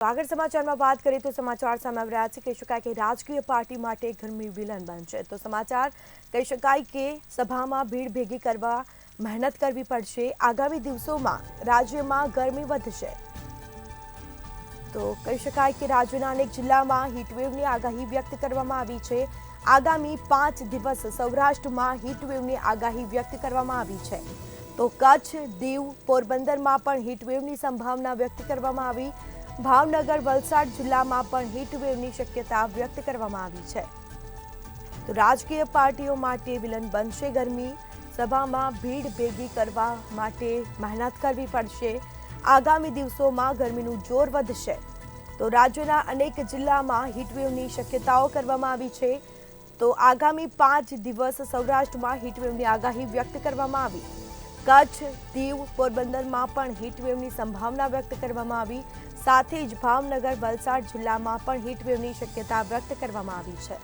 આગળ સમાચારમાં વાત કરીએ તો સમાચાર સામે આવી રહ્યા છે કહી શકાય કે રાજકીય પાર્ટી માટે ગરમી વિલન બનશે તો સમાચાર કહી શકાય કે સભામાં ભીડ ભેગી કરવા મહેનત કરવી પડશે આગામી દિવસોમાં રાજ્યમાં ગરમી વધશે તો કહી શકાય કે રાજ્યના અનેક જિલ્લામાં હીટવેવની આગાહી વ્યક્ત કરવામાં આવી છે આગામી 5 દિવસ સૌરાષ્ટ્રમાં હીટવેવની આગાહી વ્યક્ત કરવામાં આવી છે તો કચ્છ દીવ પોરબંદરમાં પણ હીટવેવની સંભાવના વ્યક્ત કરવામાં આવી ભાવનગર વલસાડ જિલ્લામાં પણ હીટવેવની શક્યતા વ્યક્ત કરવામાં આવી છે તો રાજકીય પાર્ટીઓ માટે વિલન બનશે ગરમી સભામાં ભીડ ભેગી કરવા માટે મહેનત કરવી પડશે આગામી દિવસોમાં ગરમીનું જોર વધશે તો રાજ્યના અનેક જિલ્લામાં હીટવેવની શક્યતાઓ કરવામાં આવી છે તો આગામી 5 દિવસ સૌરાષ્ટ્રમાં હીટવેવની આગાહી વ્યક્ત કરવામાં આવી કચ્છ દીવ પોરબંદરમાં પણ હીટવેવની સંભાવના વ્યક્ત કરવામાં આવી સાથે જ ભાવનગર વલસાડ જિલ્લામાં પણ હીટવેવની શક્યતા વ્યક્ત કરવામાં આવી છે।